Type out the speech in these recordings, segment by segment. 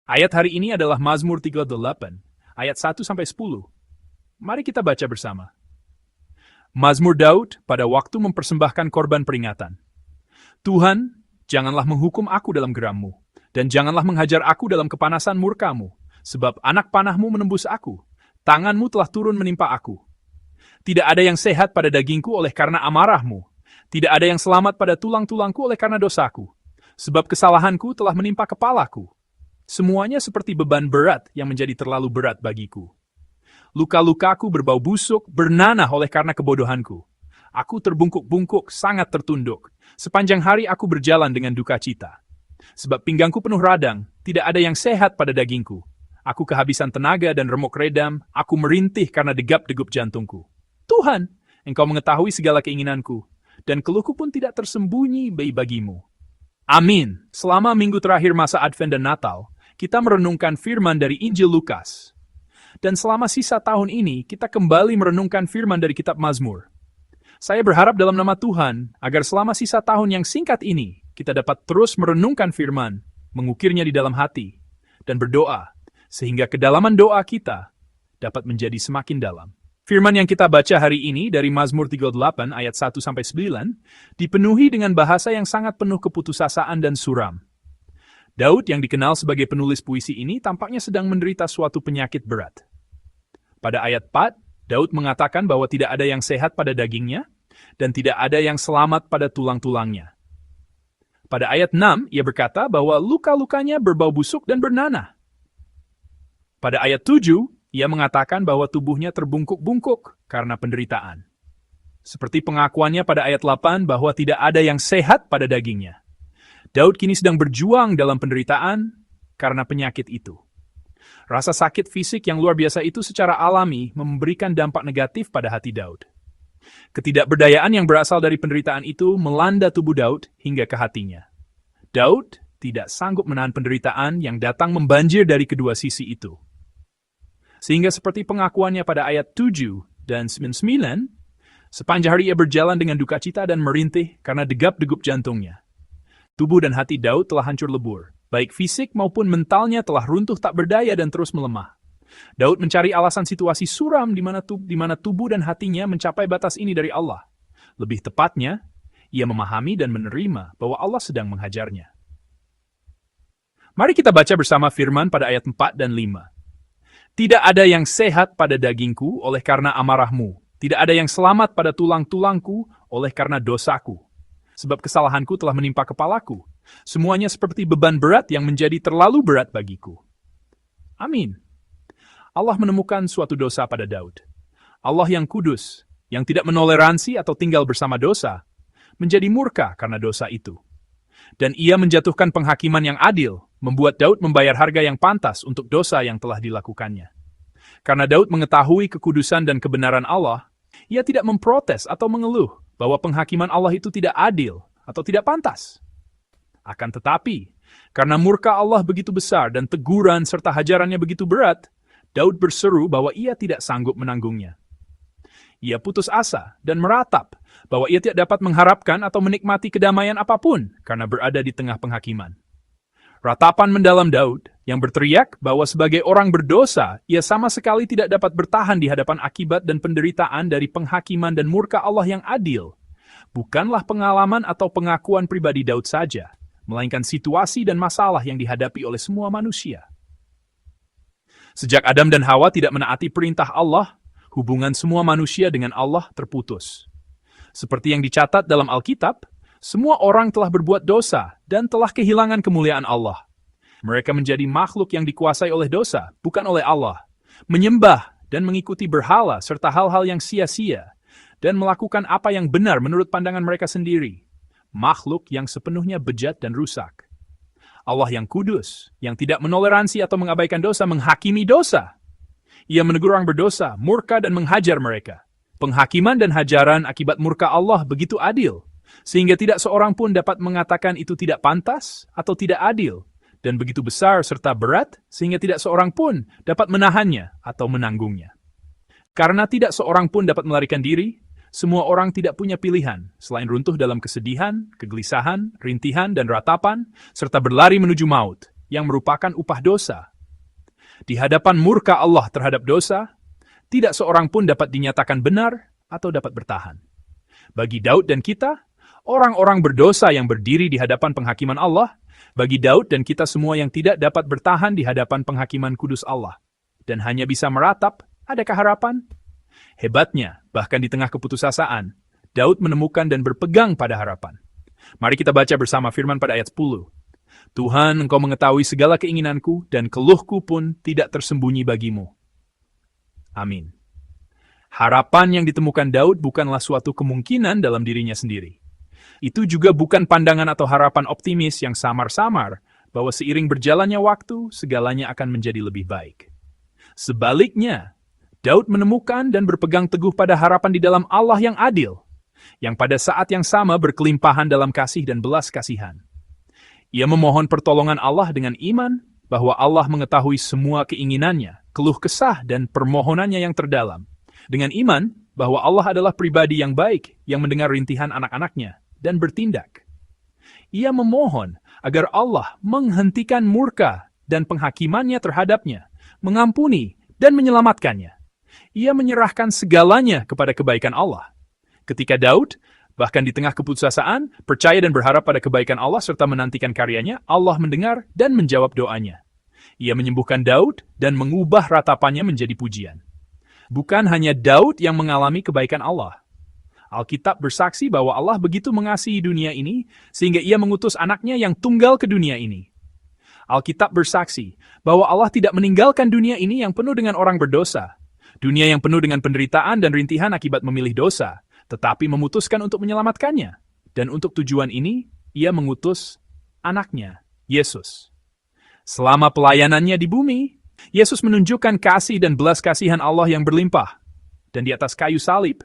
Ayat hari ini adalah Mazmur 38, ayat 1-10. Mari kita baca bersama. Mazmur Daud pada waktu mempersembahkan korban peringatan. Tuhan, janganlah menghukum aku dalam gerammu, dan janganlah menghajar aku dalam kepanasan murkamu, sebab anak panahmu menembus aku, tanganmu telah turun menimpa aku. Tidak ada yang sehat pada dagingku oleh karena amarahmu, tidak ada yang selamat pada tulang-tulangku oleh karena dosaku, sebab kesalahanku telah menimpa kepalaku. Semuanya seperti beban berat yang menjadi terlalu berat bagiku. Luka-lukaku berbau busuk, bernanah oleh karena kebodohanku. Aku terbungkuk-bungkuk, sangat tertunduk. Sepanjang hari aku berjalan dengan duka cita. Sebab pinggangku penuh radang, tidak ada yang sehat pada dagingku. Aku kehabisan tenaga dan remuk redam, aku merintih karena degap-degup jantungku. Tuhan, Engkau mengetahui segala keinginanku, dan keluhku pun tidak tersembunyi bagimu. Amin. Selama minggu terakhir masa Advent dan Natal, kita merenungkan firman dari Injil Lukas. Dan selama sisa tahun ini, kita kembali merenungkan firman dari kitab Mazmur. Saya berharap dalam nama Tuhan, agar selama sisa tahun yang singkat ini, kita dapat terus merenungkan firman, mengukirnya di dalam hati, dan berdoa, sehingga kedalaman doa kita dapat menjadi semakin dalam. Firman yang kita baca hari ini dari Mazmur 38 ayat 1-9, dipenuhi dengan bahasa yang sangat penuh keputusasaan dan suram. Daud yang dikenal sebagai penulis puisi ini tampaknya sedang menderita suatu penyakit berat. Pada ayat 4, Daud mengatakan bahwa tidak ada yang sehat pada dagingnya, dan tidak ada yang selamat pada tulang-tulangnya. Pada ayat 6, ia berkata bahwa luka-lukanya berbau busuk dan bernanah. Pada ayat 7, ia mengatakan bahwa tubuhnya terbungkuk-bungkuk karena penderitaan. Seperti pengakuannya pada ayat 8 bahwa tidak ada yang sehat pada dagingnya. Daud kini sedang berjuang dalam penderitaan karena penyakit itu. Rasa sakit fisik yang luar biasa itu secara alami memberikan dampak negatif pada hati Daud. Ketidakberdayaan yang berasal dari penderitaan itu melanda tubuh Daud hingga ke hatinya. Daud tidak sanggup menahan penderitaan yang datang membanjir dari kedua sisi itu. Sehingga seperti pengakuannya pada ayat 7 dan 9, sepanjang hari ia berjalan dengan duka cita dan merintih karena degap-degup jantungnya. Tubuh dan hati Daud telah hancur lebur, baik fisik maupun mentalnya telah runtuh tak berdaya dan terus melemah. Daud mencari alasan situasi suram di mana tubuh dan hatinya mencapai batas ini dari Allah. Lebih tepatnya, ia memahami dan menerima bahwa Allah sedang menghajarnya. Mari kita baca bersama firman pada ayat 4 dan 5. Tidak ada yang sehat pada dagingku oleh karena amarahmu. Tidak ada yang selamat pada tulang-tulangku oleh karena dosaku. Sebab kesalahanku telah menimpa kepalaku. Semuanya seperti beban berat yang menjadi terlalu berat bagiku. Amin. Allah menemukan suatu dosa pada Daud. Allah yang kudus, yang tidak menoleransi atau tinggal bersama dosa, menjadi murka karena dosa itu. Dan ia menjatuhkan penghakiman yang adil, membuat Daud membayar harga yang pantas untuk dosa yang telah dilakukannya. Karena Daud mengetahui kekudusan dan kebenaran Allah, ia tidak memprotes atau mengeluh bahwa penghakiman Allah itu tidak adil atau tidak pantas. Akan tetapi, karena murka Allah begitu besar dan teguran serta hajarannya begitu berat, Daud berseru bahwa ia tidak sanggup menanggungnya. Ia putus asa dan meratap bahwa ia tidak dapat mengharapkan atau menikmati kedamaian apapun karena berada di tengah penghakiman. Ratapan mendalam Daud yang berteriak bahwa sebagai orang berdosa, ia sama sekali tidak dapat bertahan di hadapan akibat dan penderitaan dari penghakiman dan murka Allah yang adil. Bukanlah pengalaman atau pengakuan pribadi Daud saja, melainkan situasi dan masalah yang dihadapi oleh semua manusia. Sejak Adam dan Hawa tidak menaati perintah Allah, hubungan semua manusia dengan Allah terputus. Seperti yang dicatat dalam Alkitab, semua orang telah berbuat dosa dan telah kehilangan kemuliaan Allah. Mereka menjadi makhluk yang dikuasai oleh dosa, bukan oleh Allah, menyembah dan mengikuti berhala serta hal-hal yang sia-sia, dan melakukan apa yang benar menurut pandangan mereka sendiri. Makhluk yang sepenuhnya bejat dan rusak. Allah yang kudus, yang tidak menoleransi atau mengabaikan dosa, menghakimi dosa. Ia menegur orang berdosa, murka dan menghajar mereka. Penghakiman dan hajaran akibat murka Allah begitu adil, sehingga tidak seorang pun dapat mengatakan itu tidak pantas atau tidak adil, dan begitu besar serta berat, sehingga tidak seorang pun dapat menahannya atau menanggungnya. Karena tidak seorang pun dapat melarikan diri, semua orang tidak punya pilihan selain runtuh dalam kesedihan, kegelisahan, rintihan, dan ratapan, serta berlari menuju maut, yang merupakan upah dosa. Di hadapan murka Allah terhadap dosa, tidak seorang pun dapat dinyatakan benar atau dapat bertahan. Bagi Daud dan kita, orang-orang berdosa yang berdiri di hadapan penghakiman Allah, bagi Daud dan kita semua yang tidak dapat bertahan di hadapan penghakiman kudus Allah, dan hanya bisa meratap, adakah harapan? Hebatnya, bahkan di tengah keputusasaan, Daud menemukan dan berpegang pada harapan. Mari kita baca bersama firman pada ayat 10. Tuhan, Engkau mengetahui segala keinginanku, dan keluhku pun tidak tersembunyi bagimu. Amin. Harapan yang ditemukan Daud bukanlah suatu kemungkinan dalam dirinya sendiri. Itu juga bukan pandangan atau harapan optimis yang samar-samar bahwa seiring berjalannya waktu, segalanya akan menjadi lebih baik. Sebaliknya, Daud menemukan dan berpegang teguh pada harapan di dalam Allah yang adil, yang pada saat yang sama berkelimpahan dalam kasih dan belas kasihan. Ia memohon pertolongan Allah dengan iman bahwa Allah mengetahui semua keinginannya, keluh kesah dan permohonannya yang terdalam. Dengan iman bahwa Allah adalah pribadi yang baik yang mendengar rintihan anak-anaknya dan bertindak. Ia memohon agar Allah menghentikan murka dan penghakimannya terhadapnya, mengampuni dan menyelamatkannya. Ia menyerahkan segalanya kepada kebaikan Allah. Ketika Daud, bahkan di tengah keputusasaan, percaya dan berharap pada kebaikan Allah serta menantikan karyanya, Allah mendengar dan menjawab doanya. Ia menyembuhkan Daud dan mengubah ratapannya menjadi pujian. Bukan hanya Daud yang mengalami kebaikan Allah. Alkitab bersaksi bahwa Allah begitu mengasihi dunia ini, sehingga ia mengutus anaknya yang tunggal ke dunia ini. Alkitab bersaksi bahwa Allah tidak meninggalkan dunia ini yang penuh dengan orang berdosa, dunia yang penuh dengan penderitaan dan rintihan akibat memilih dosa, tetapi memutuskan untuk menyelamatkannya. Dan untuk tujuan ini, ia mengutus anaknya, Yesus. Selama pelayanannya di bumi, Yesus menunjukkan kasih dan belas kasihan Allah yang berlimpah. Dan di atas kayu salib,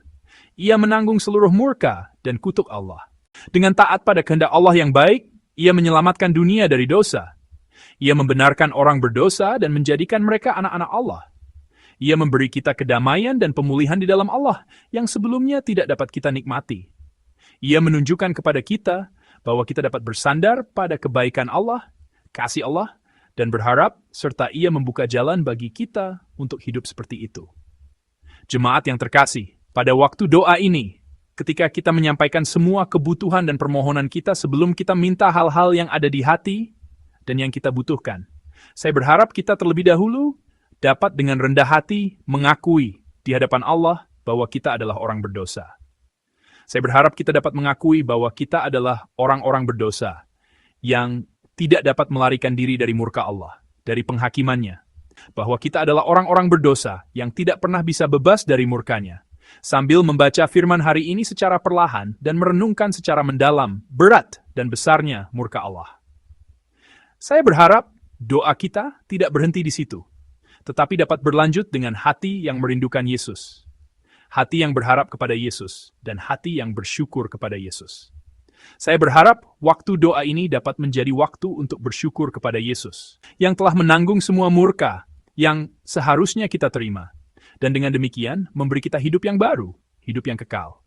ia menanggung seluruh murka dan kutuk Allah. Dengan taat pada kehendak Allah yang baik, ia menyelamatkan dunia dari dosa. Ia membenarkan orang berdosa dan menjadikan mereka anak-anak Allah. Ia memberi kita kedamaian dan pemulihan di dalam Allah yang sebelumnya tidak dapat kita nikmati. Ia menunjukkan kepada kita bahwa kita dapat bersandar pada kebaikan Allah, kasih Allah, dan berharap serta ia membuka jalan bagi kita untuk hidup seperti itu. Jemaat yang terkasih, pada waktu doa ini, ketika kita menyampaikan semua kebutuhan dan permohonan kita sebelum kita minta hal-hal yang ada di hati dan yang kita butuhkan, saya berharap kita terlebih dahulu dapat dengan rendah hati mengakui di hadapan Allah bahwa kita adalah orang berdosa. Saya berharap kita dapat mengakui bahwa kita adalah orang-orang berdosa yang tidak dapat melarikan diri dari murka Allah, dari penghakimannya. Bahwa kita adalah orang-orang berdosa yang tidak pernah bisa bebas dari murkanya. Sambil membaca firman hari ini secara perlahan dan merenungkan secara mendalam, berat dan besarnya murka Allah. Saya berharap doa kita tidak berhenti di situ, tetapi dapat berlanjut dengan hati yang merindukan Yesus. Hati yang berharap kepada Yesus, dan hati yang bersyukur kepada Yesus. Saya berharap waktu doa ini dapat menjadi waktu untuk bersyukur kepada Yesus, yang telah menanggung semua murka yang seharusnya kita terima, dan dengan demikian memberi kita hidup yang baru, hidup yang kekal.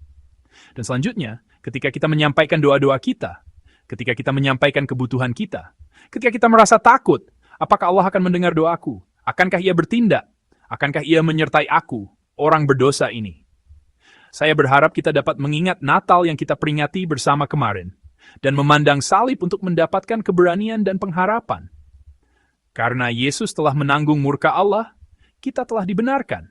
Dan selanjutnya, ketika kita menyampaikan doa-doa kita, ketika kita menyampaikan kebutuhan kita, ketika kita merasa takut, apakah Allah akan mendengar doaku? Akankah ia bertindak? Akankah ia menyertai aku, orang berdosa ini? Saya berharap kita dapat mengingat Natal yang kita peringati bersama kemarin, dan memandang salib untuk mendapatkan keberanian dan pengharapan. Karena Yesus telah menanggung murka Allah, kita telah dibenarkan.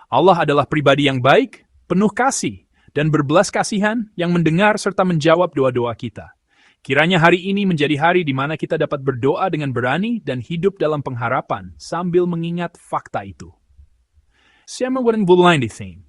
Allah adalah pribadi yang baik, penuh kasih, dan berbelas kasihan yang mendengar serta menjawab doa-doa kita. Kiranya hari ini menjadi hari di mana kita dapat berdoa dengan berani dan hidup dalam pengharapan sambil mengingat fakta itu. Siya magwalang bulay ni Thane.